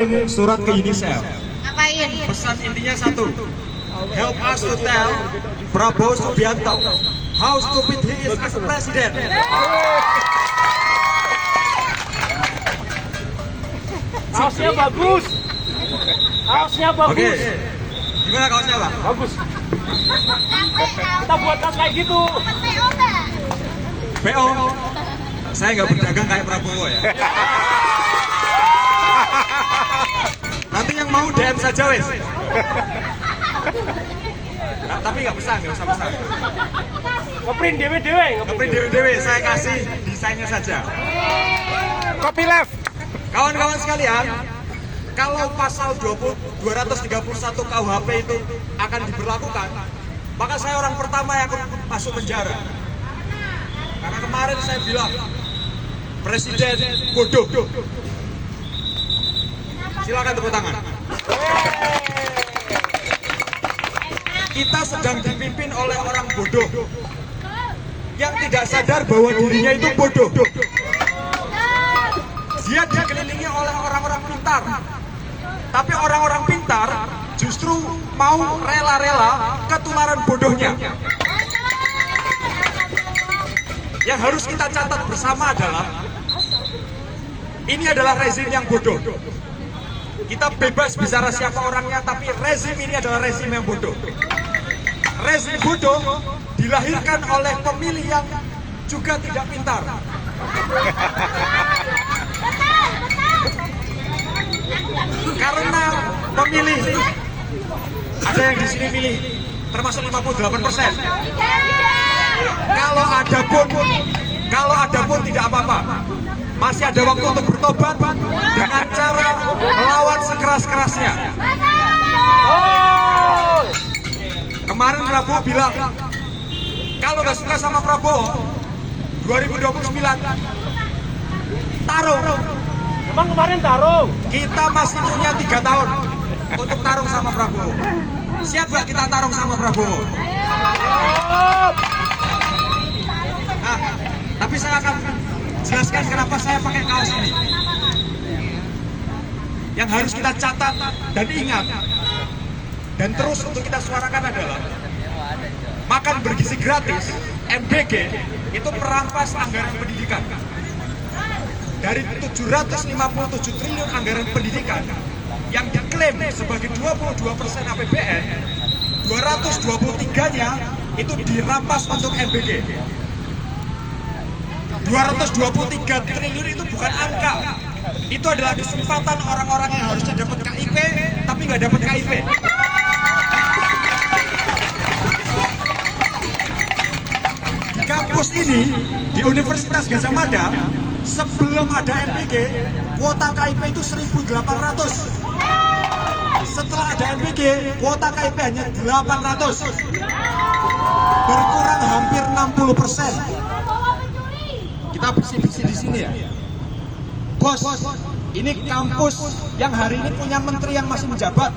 Surat ke UNICEF. Ngapain? Pesan intinya satu. Help us to tell Prabowo Subianto how stupid he is as a president. Kaosnya bagus. Kaosnya bagus. Oke. Gimana kaosnya, Pak? Bagus. Kita buat kaos kayak gitu. PO. Saya nggak berdagang kayak Prabowo ya. Nanti yang mau DM saja wes. Nah, tapi nggak usah pesan. Ngeprint dewe-dewe. Ngeprint dewe-dewe, saya kasih desainnya saja. Copy left. Kawan-kawan sekalian, kalau pasal 231 KUHP itu akan diberlakukan, maka saya orang pertama yang akan masuk penjara. Karena kemarin saya bilang, Presiden bodoh. Silakan tepuk tangan. Kita sedang dipimpin oleh orang bodoh yang tidak sadar bahwa dirinya itu bodoh. Dia dikelilingi oleh orang-orang pintar, tapi orang-orang pintar justru mau rela-rela ketularan bodohnya. Yang harus kita catat bersama adalah ini adalah rezim yang bodoh. Kita bebas bicara siapa orangnya, tapi rezim ini adalah rezim yang bodoh. Rezim bodoh dilahirkan oleh pemilih yang juga tidak pintar. Karena pemilih, ada yang di sini pilih, termasuk 58%. Kalau ada pun tidak apa-apa. Masih ada waktu untuk bertobat dengan cara melawan sekeras-kerasnya. Kemarin Prabowo bilang, kalau nggak suka sama Prabowo, 2029 tarung. Emang kemarin tarung. Kita masih punya 3 tahun untuk tarung sama Prabowo. Siap nggak kita tarung sama Prabowo? Nah, tapi saya akan jelaskan kenapa saya pakai kaos ini. Yang harus kita catat dan ingat dan terus untuk kita suarakan adalah makan bergizi gratis, MBG, itu merampas anggaran pendidikan. Dari 757 triliun anggaran pendidikan yang diklaim sebagai 22% APBN, 223-nya itu dirampas untuk MBG. 223 triliun itu bukan angka. Itu adalah kesempatan orang-orang yang harusnya dapat KIP tapi nggak dapat KIP. Di kampus ini, di Universitas Gadjah Mada, sebelum ada MBG, kuota KIP itu 1.800. Setelah ada MBG, kuota KIP hanya 800. Berkurang hampir 60%. Kita bersih-bersih di sini ya. Bos, ini kampus yang hari ini punya menteri yang masih menjabat.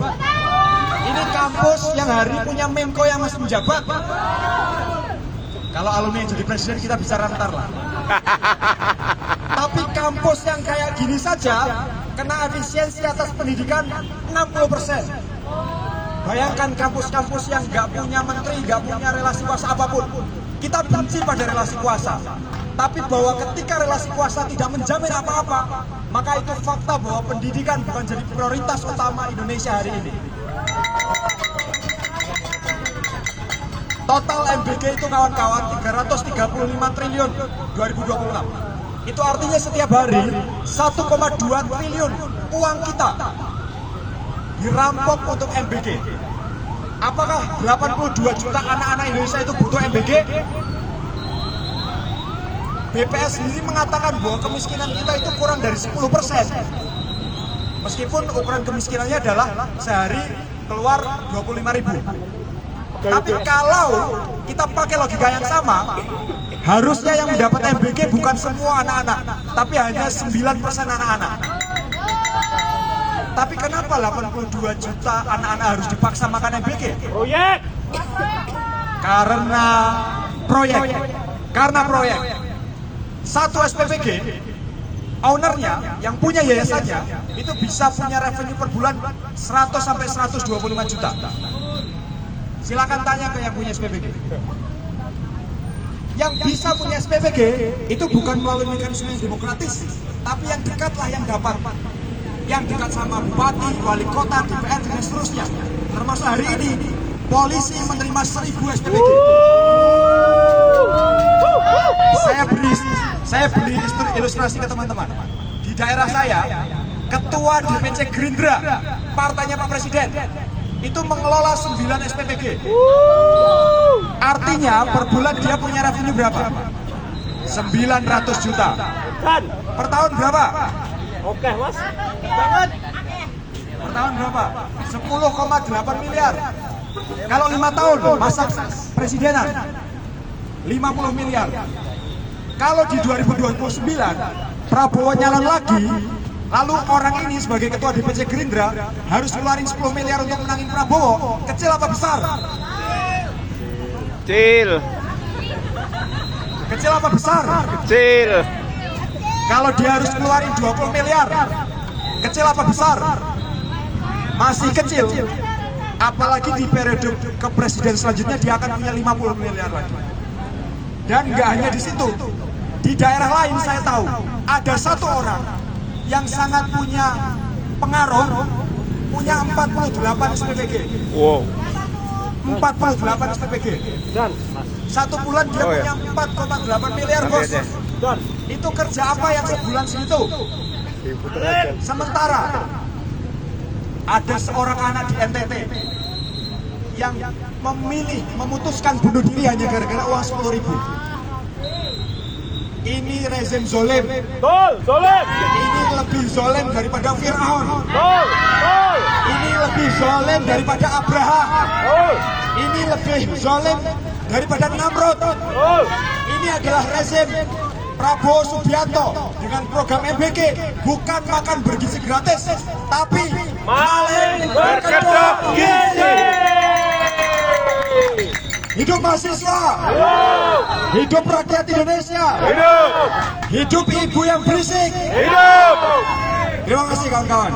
Ini kampus yang hari ini punya Menko yang masih menjabat. Kalau alumni yang jadi presiden kita bicara ntar lah. Tapi kampus yang kayak gini saja kena efisiensi atas pendidikan 60%. Bayangkan kampus-kampus yang nggak punya menteri, nggak punya relasi kuasa apapun. Kita benci pada relasi kuasa. Tapi bahwa ketika relasi kuasa tidak menjamin apa-apa, maka itu fakta bahwa pendidikan bukan jadi prioritas utama Indonesia hari ini. Total MBG itu kawan-kawan 335 triliun 2026. Itu artinya setiap hari 1,2 triliun uang kita dirampok untuk MBG. Apakah 82 juta anak-anak Indonesia itu butuh MBG? BPS sendiri mengatakan bahwa kemiskinan kita itu kurang dari 10%. Meskipun ukuran kemiskinannya adalah sehari keluar 25.000. Tapi kalau kita pakai logika yang sama, harusnya yang mendapat MBG bukan semua anak-anak, tapi hanya 9% anak-anak. Tapi kenapa 82 juta anak-anak harus dipaksa makan MBG? Proyek. Karena proyek. Satu SPPG ownernya, yang punya yayasannya, itu bisa punya revenue per bulan 100 sampai 125 juta. Silakan tanya ke yang punya SPBG. Yang bisa punya SPBG itu bukan melalui mekanisme yang demokratis, tapi yang dekatlah yang dapat. Yang dekat sama bupati, wali kota, DPR, dan seterusnya. Termasuk hari ini, polisi menerima 1000 SPBG. Saya beri ilustrasi ke teman-teman. Di daerah saya, ketua DPC Gerindra, partainya Pak Presiden, itu mengelola 9 SPBG. Artinya per bulan dia punya revenue berapa? 900 juta. Per tahun berapa? Oke, Mas. Banget. Per tahun berapa? 10,8 miliar. Kalau 5 tahun masa presidenan 50 miliar. Kalau di 2029 Prabowo nyalon lagi, lalu orang ini sebagai ketua DPC Gerindra harus keluarin 10 miliar untuk menangin Prabowo, kecil apa besar? Kecil. Kecil apa besar? Kecil. Kalau dia harus keluarin 20 miliar, kecil apa besar? Masih kecil. Apalagi di periode kepresiden selanjutnya dia akan punya 50 miliar lagi. Dan nggak hanya di situ. Di daerah lain saya tahu ada satu orang yang sangat punya pengaruh, punya 48 SPBG. Wow. 48 SPBG. Dan, Satu bulan dia Oh, ya. punya 4,8 miliar, bos. Dan, Itu kerja apa yang sebulan segitu? Sementara ada seorang anak di NTT yang memutuskan bunuh diri hanya gara-gara uang 10.000. Ini rezim zolim. Tol, Solem. Ini lebih zolim daripada Fir'aun. Tol, Tol, Ini lebih zolim daripada Abraham. Tol, Ini lebih zolim daripada Namrud. Tol. Ini adalah rezim Prabowo Subianto dengan program MBG, bukan makan bergizi gratis, tapi maling berkedok gizi. Hidup mahasiswa, hidup rakyat Indonesia, Hidup. hidup ibu yang berisik. Hidup. Terima kasih kawan-kawan.